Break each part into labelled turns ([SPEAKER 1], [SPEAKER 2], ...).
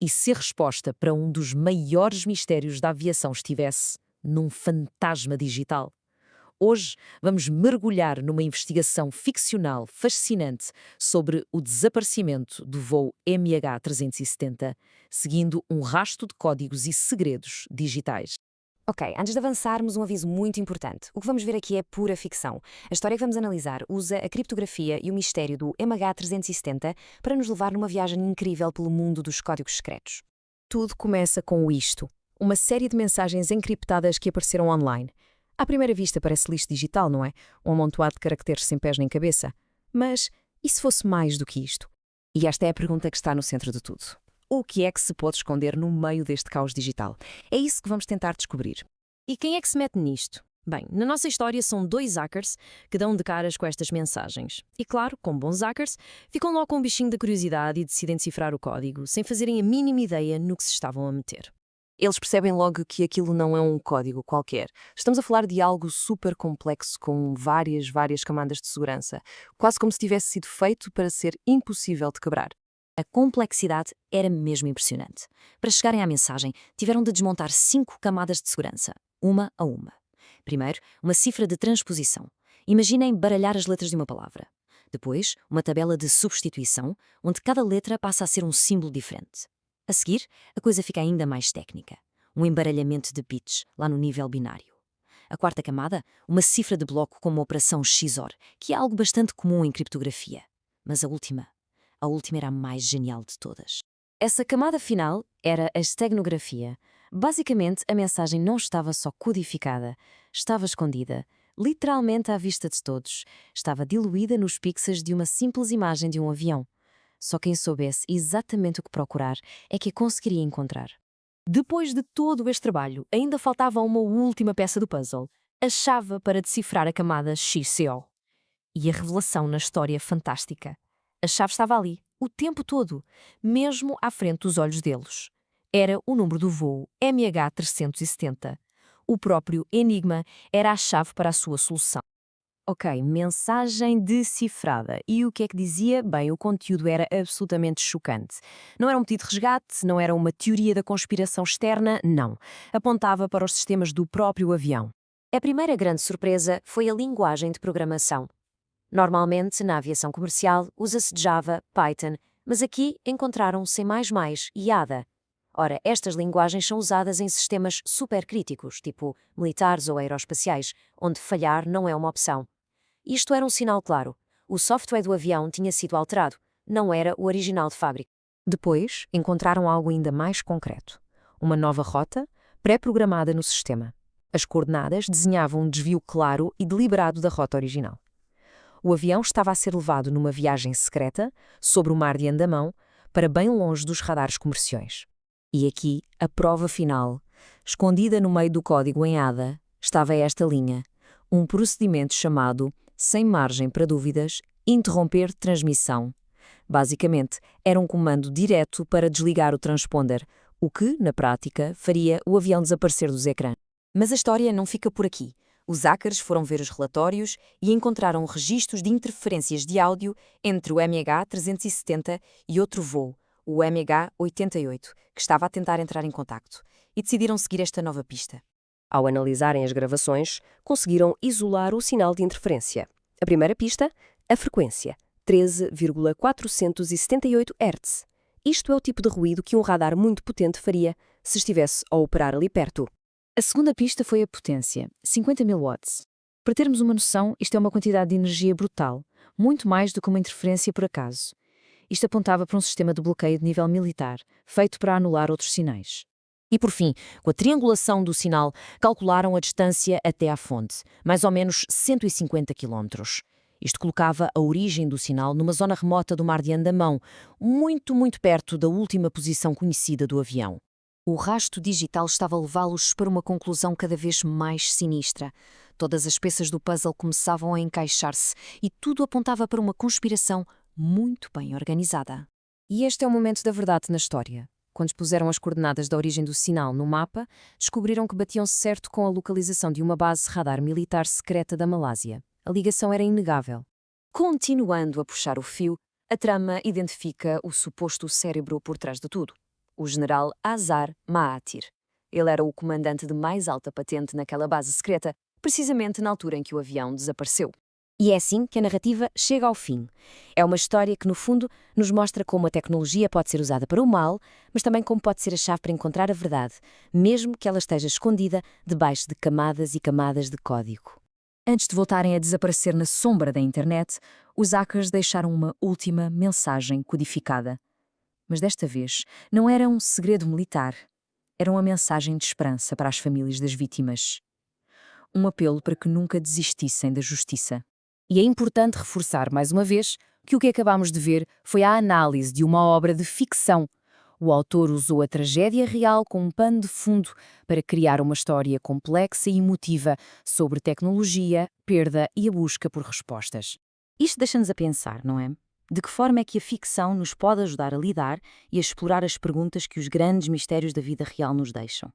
[SPEAKER 1] E se a resposta para um dos maiores mistérios da aviação estivesse num fantasma digital? Hoje vamos mergulhar numa investigação ficcional fascinante sobre o desaparecimento do voo MH370, seguindo um rastro de códigos e segredos digitais.
[SPEAKER 2] Ok, antes de avançarmos, um aviso muito importante. O que vamos ver aqui é pura ficção. A história que vamos analisar usa a criptografia e o mistério do MH370 para nos levar numa viagem incrível pelo mundo dos códigos secretos.
[SPEAKER 1] Tudo começa com isto, uma série de mensagens encriptadas que apareceram online. À primeira vista parece lixo digital, não é? Um amontoado de caracteres sem pés nem cabeça. Mas e se fosse mais do que isto? E esta é a pergunta que está no centro de tudo. O que é que se pode esconder no meio deste caos digital? É isso que vamos tentar descobrir. E quem é que se mete nisto? Bem, na nossa história são dois hackers que dão de caras com estas mensagens. E claro, como bons hackers, ficam logo com um bichinho da curiosidade e decidem decifrar o código, sem fazerem a mínima ideia no que se estavam a meter. Eles percebem logo que aquilo não é um código qualquer. Estamos a falar de algo super complexo com várias camadas de segurança, quase como se tivesse sido feito para ser impossível de quebrar.
[SPEAKER 2] A complexidade era mesmo impressionante. Para chegarem à mensagem, tiveram de desmontar 5 camadas de segurança, uma a uma. Primeiro, uma cifra de transposição. Imaginem baralhar as letras de uma palavra. Depois, uma tabela de substituição, onde cada letra passa a ser um símbolo diferente. A seguir, a coisa fica ainda mais técnica. Um embaralhamento de bits, lá no nível binário. A quarta camada, uma cifra de bloco como a operação XOR, que é algo bastante comum em criptografia. Mas a última era a mais genial de todas. Essa camada final era a steganografia. Basicamente, a mensagem não estava só codificada, estava escondida, literalmente à vista de todos. Estava diluída nos pixels de uma simples imagem de um avião. Só quem soubesse exatamente o que procurar é que a conseguiria encontrar. Depois de todo este trabalho, ainda faltava uma última peça do puzzle, a chave para decifrar a camada XCO. E a revelação na história fantástica. A chave estava ali, o tempo todo, mesmo à frente dos olhos deles. Era o número do voo MH370. O próprio enigma era a chave para a sua solução. Ok, mensagem decifrada. E o que é que dizia? Bem, o conteúdo era absolutamente chocante. Não era um pedido de resgate, não era uma teoria da conspiração externa, não. Apontava para os sistemas do próprio avião. A primeira grande surpresa foi a linguagem de programação. Normalmente, na aviação comercial, usa-se Java, Python, mas aqui encontraram C++ e ADA. Ora, estas linguagens são usadas em sistemas supercríticos, tipo militares ou aeroespaciais, onde falhar não é uma opção. Isto era um sinal claro. O software do avião tinha sido alterado, não era o original de fábrica.
[SPEAKER 1] Depois, encontraram algo ainda mais concreto. Uma nova rota, pré-programada no sistema. As coordenadas desenhavam um desvio claro e deliberado da rota original. O avião estava a ser levado numa viagem secreta, sobre o mar de Andamão, para bem longe dos radares comerciais. E aqui, a prova final, escondida no meio do código em ADA, estava esta linha, um procedimento chamado, sem margem para dúvidas, interromper transmissão. Basicamente, era um comando direto para desligar o transponder, o que, na prática, faria o avião desaparecer dos ecrãs.
[SPEAKER 2] Mas a história não fica por aqui. Os hackers foram ver os relatórios e encontraram registros de interferências de áudio entre o MH370 e outro voo, o MH88, que estava a tentar entrar em contacto, e decidiram seguir esta nova pista.
[SPEAKER 3] Ao analisarem as gravações, conseguiram isolar o sinal de interferência. A primeira pista, a frequência, 13,478 Hz. Isto é o tipo de ruído que um radar muito potente faria se estivesse a operar ali perto.
[SPEAKER 1] A segunda pista foi a potência, 50.000 watts. Para termos uma noção, isto é uma quantidade de energia brutal, muito mais do que uma interferência por acaso. Isto apontava para um sistema de bloqueio de nível militar, feito para anular outros sinais.
[SPEAKER 2] E por fim, com a triangulação do sinal, calcularam a distância até à fonte, mais ou menos 150 km. Isto colocava a origem do sinal numa zona remota do mar de Andamão, muito perto da última posição conhecida do avião. O rastro digital estava a levá-los para uma conclusão cada vez mais sinistra. Todas as peças do puzzle começavam a encaixar-se e tudo apontava para uma conspiração muito bem organizada.
[SPEAKER 1] E este é o momento da verdade na história. Quando expuseram as coordenadas da origem do sinal no mapa, descobriram que batiam certo com a localização de uma base radar militar secreta da Malásia. A ligação era inegável.
[SPEAKER 2] Continuando a puxar o fio, a trama identifica o suposto cérebro por trás de tudo. o general Azar Maatir. Ele era o comandante de mais alta patente naquela base secreta, precisamente na altura em que o avião desapareceu.
[SPEAKER 3] E é assim que a narrativa chega ao fim. É uma história que, no fundo, nos mostra como a tecnologia pode ser usada para o mal, mas também como pode ser a chave para encontrar a verdade, mesmo que ela esteja escondida debaixo de camadas e camadas de código.
[SPEAKER 1] Antes de voltarem a desaparecer na sombra da internet, os hackers deixaram uma última mensagem codificada. Mas desta vez, não era um segredo militar. Era uma mensagem de esperança para as famílias das vítimas. Um apelo para que nunca desistissem da justiça.
[SPEAKER 4] E é importante reforçar, mais uma vez, que o que acabamos de ver foi a análise de uma obra de ficção. O autor usou a tragédia real como um pano de fundo para criar uma história complexa e emotiva sobre tecnologia, perda e a busca por respostas.
[SPEAKER 2] Isto deixa-nos a pensar, não é? De que forma é que a ficção nos pode ajudar a lidar e a explorar as perguntas que os grandes mistérios da vida real nos deixam?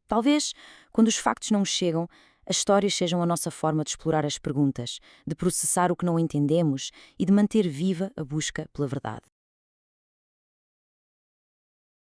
[SPEAKER 2] Talvez, quando os factos não chegam, as histórias sejam a nossa forma de explorar as perguntas, de processar o que não entendemos e de manter viva a busca pela verdade.